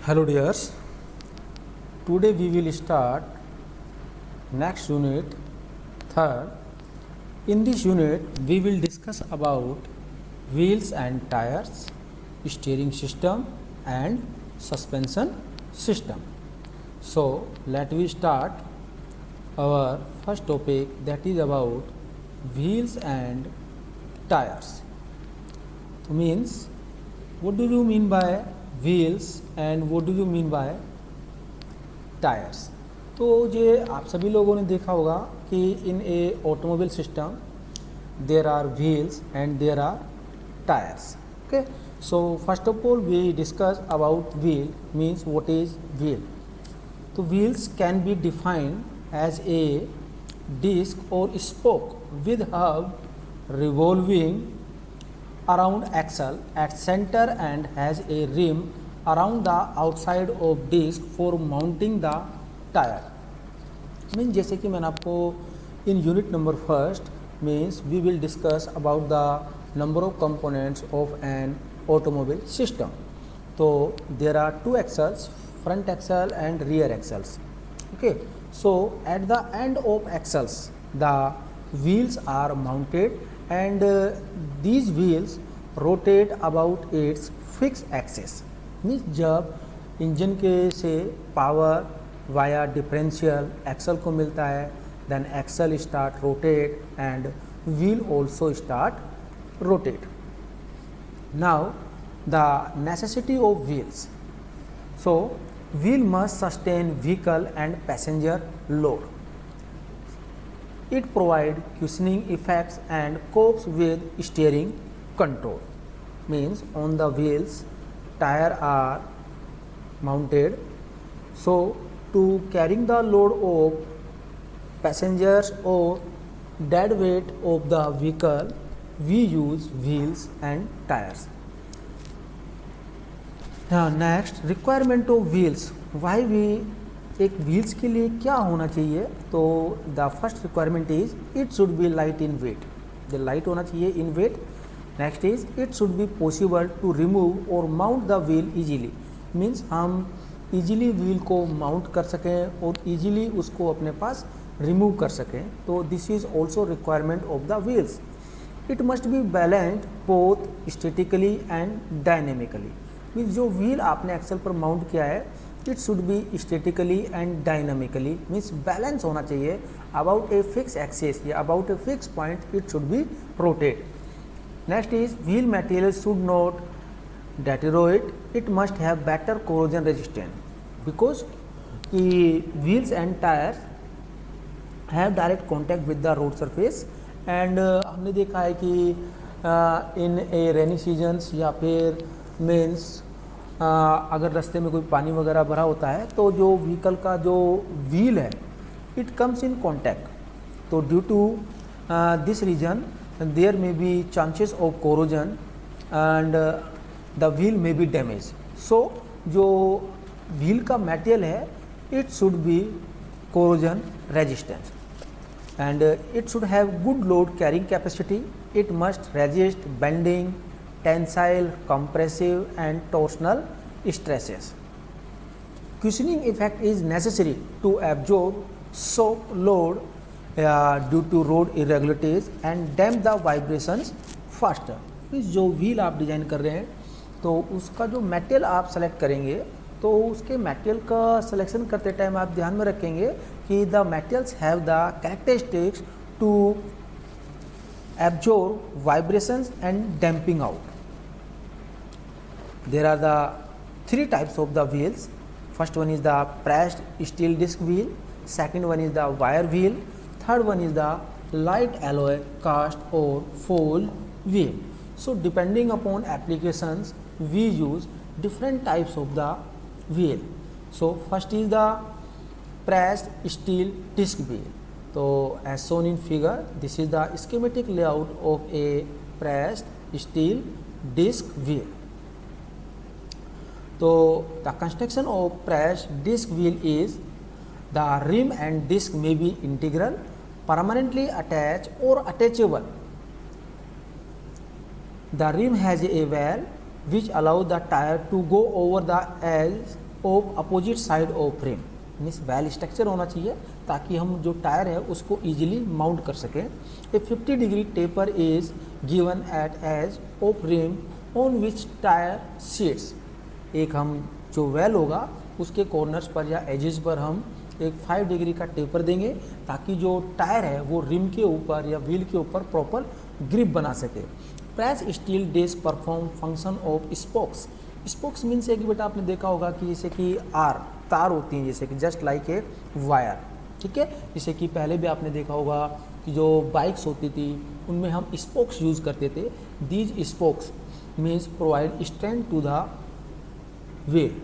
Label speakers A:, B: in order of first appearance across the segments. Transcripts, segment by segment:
A: Hello dears, today we will start next unit, third. In this unit we will discuss about wheels and tires, steering system and suspension system. So let we start our first topic, that is about wheels and tires. So means, what do you mean by wheels and what do you mean by tyres? तो ये आप सभी लोगों ने देखा होगा कि in a automobile system there are wheels and there are tyres. Okay, so first of all we discuss about wheel. Means what is wheel? तो wheels can be defined as a disc और spoke with hub revolving around axle at center and has a rim around the outside of disc for mounting the tire. Mean जैसे कि मैंने आपको इन unit number first means we will discuss about the number of components of an automobile system. तो there are two axles, front axle and rear axles. Okay, so at the end of axles the wheels are mounted and these wheels rotate about its fixed axis. Means जब engine के से power via differential axle को मिलता है, then axle start rotate and wheel also start rotate. Now the necessity of wheels. So wheel must sustain vehicle and passenger load. It provides cushioning effects and copes with steering control. Means on the wheels tire are mounted, so to carrying the load of passengers or dead weight of the vehicle we use wheels and tires. Now next, requirement of wheels. Why we एक wheels के लिए क्या होना चाहिए? तो the first requirement is it should be light in weight. The light होना चाहिए in weight. Next is it should be possible to remove और mount the wheel easily. Means हम इजीली व्हील को माउंट कर सकें और इजीली उसको अपने पास रिमूव कर सकें. तो this is also requirement of the wheels. It must be balanced both statically and dynamically. Means जो व्हील आपने एक्सल पर माउंट किया है, it should be statically and dynamically. Means balance होना चाहिए अबाउट ए फिक्स एक्सिस या about a fix point. It should be rotate. Next is wheel material should not deteriorate. It must have better corrosion resistance because wheels and tyres have direct contact with the road surface. And हमने देखा है कि in A rainy seasons या फिर means अगर रास्ते में कोई पानी वगैरह भरा होता है तो जो व्हीकल का जो व्हील है इट कम्स इन कॉन्टैक्ट. तो due to this reason there may be chances of corrosion and the wheel may be damage. So जो व्हील का मटेरियल है it should be corrosion resistance and it should have good load carrying capacity. It must resist bending, tensile, compressive and torsional stresses. Cushioning effect is necessary to absorb shock load due to road irregularities and damp the vibrations faster. जो wheel आप design कर रहे हैं तो उसका जो material आप select करेंगे तो उसके मटेरियल का सिलेक्शन करते टाइम आप ध्यान में रखेंगे कि the materials have the characteristics to absorb vibrations and damping out. There are the three types of the wheels. First one is the pressed steel disc wheel, second one is the wire wheel, third one is the light alloy cast or foil wheel. So depending upon applications we use different types of the wheel. So first is the pressed steel disc wheel. So as shown in figure, this is the schematic layout of a pressed steel disc wheel. So the construction of pressed disc wheel is the rim and disc may be integral, permanently attached or attachable. The rim has a valve which allows the tire to go over the edge of opposite side of frame, means well structure होना चाहिए ताकि हम जो tyre है उसको easily mount कर सकें। A 50 degree taper is given at edge of rim on which tyre seats. एक हम जो वेल होगा उसके कॉर्नर्स पर या एजेस पर हम एक 5 डिग्री का टेपर देंगे ताकि जो टायर है वो रिम के ऊपर या व्हील के ऊपर प्रॉपर ग्रिप बना सके। Press steel disc perform function of spokes. Spokes means है कि बेटा आपने देखा होगा कि जैसे कि तार होती हैं, जैसे कि जस्ट लाइक ए वायर, ठीक है। जैसे कि पहले भी आपने देखा होगा कि जो बाइक्स होती थी उनमें हम स्पोक्स यूज़ करते थे। These spokes means provide strength to the wheel.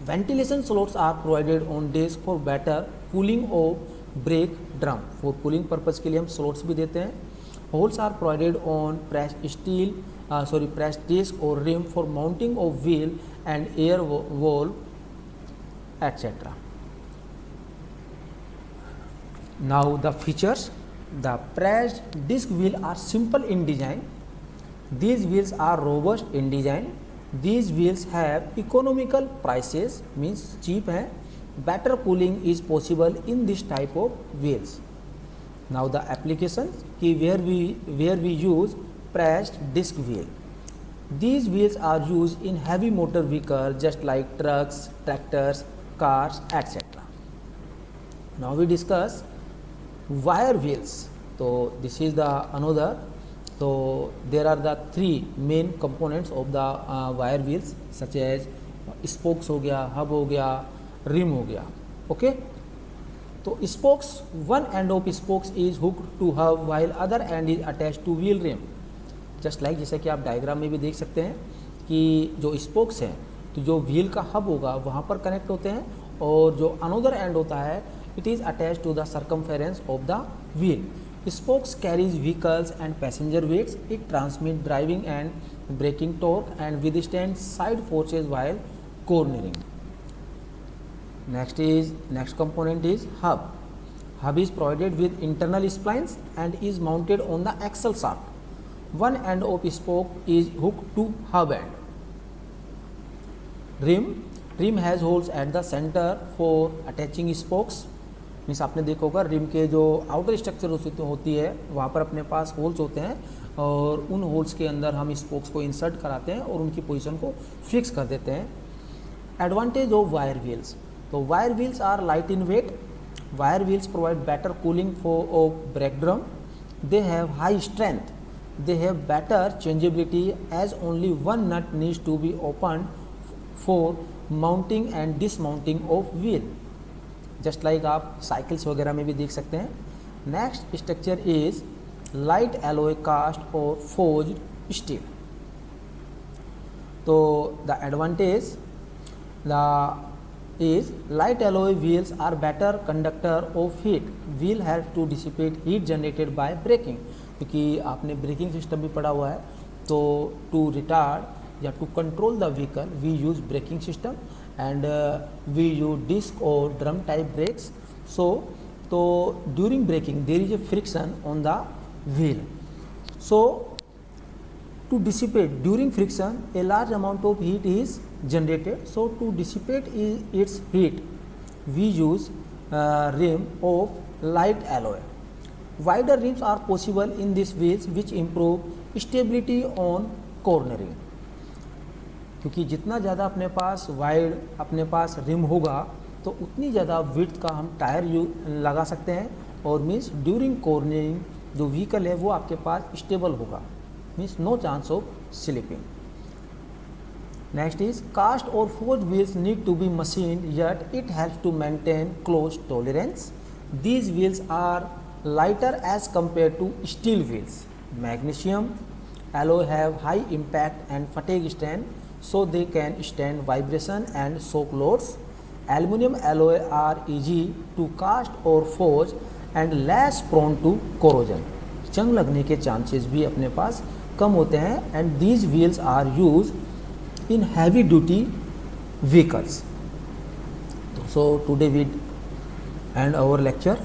A: Ventilation slots are provided on disc for better cooling of brake drum. For cooling purpose के लिए हम स्लॉट्स भी देते हैं। Holes are provided on press disc और rim for mounting of wheel and air valve etc. Now the features. The pressed disc wheel are simple in design. These wheels are robust in design. These wheels have economical prices, means cheap है. Better cooling is possible in this type of wheels. Now the application कि where we use pressed disc wheel. These wheels are used in heavy motor vehicles just like trucks, tractors, cars etc. Now we discuss wire wheels. So this is the another. So there are the three main components of the wire wheels such as spokes हो गया, hub हो गया, rim हो गया, okay. तो spokes, one end of spokes is hooked to hub while other end is attached to wheel rim. Just like जैसे कि आप डायग्राम में भी देख सकते हैं कि जो स्पोक्स हैं तो जो व्हील का हब होगा वहाँ पर कनेक्ट होते हैं और जो अनदर एंड होता है it is attach to the circumference of the wheel. Spokes carries vehicles and passenger weights. It transmit driving and braking torque and withstand side forces while cornering. Next component is hub. Hub is provided with internal splines and is mounted on the axle shaft. One end of spoke is hooked to hub end. Rim has holes at the center for attaching spokes. Means आपने देखा होगा rim के जो outer structure होती है वहाँ पर अपने पास होल्स होते हैं और उन होल्स के अंदर हम स्पोक्स को इंसर्ट कराते हैं और उनकी पोजीशन को फिक्स कर देते हैं. Advantage of wire wheels. तो wire wheels are light in weight. Wire wheels provide better cooling of brake drum. They have high strength. They have better changeability as only one nut needs to be opened for mounting and dismounting of wheel. Just like आप cycles वगैरह में भी देख सकते हैं. Next structure is light alloy cast or forged steel. तो the advantage is light alloy wheels are better conductor of heat. Wheel help to dissipate heat generated by braking. क्योंकि आपने ब्रेकिंग सिस्टम भी पढ़ा हुआ है तो टू रिटार्ड या to control the vehicle we use braking system and we use disc और drum type brakes. तो during braking there is a friction on the wheel. So to dissipate during friction a large amount of heat is generated. So to dissipate its heat we use rim of light alloy. Wider rims are possible in these wheels which improve stability on cornering. क्योंकि जितना ज़्यादा अपने पास wide अपने पास rim होगा तो उतनी ज़्यादा width का हम टायर लगा सकते हैं और मीन्स ड्यूरिंग कॉर्नरिंग जो व्हीकल है वो आपके पास स्टेबल होगा. Means no chance of slipping. Next is cast or forged wheels need to be machined, yet it helps to maintain close tolerance. These wheels are lighter as compared to steel wheels. Magnesium alloy have high impact and fatigue strength, so they can stand vibration and shock loads. Aluminum alloy are easy to cast or forge and less prone to corrosion. जंग लगने के chances भी अपने पास कम होते हैं. And these wheels are use in heavy duty vehicles. So today we and our lecture.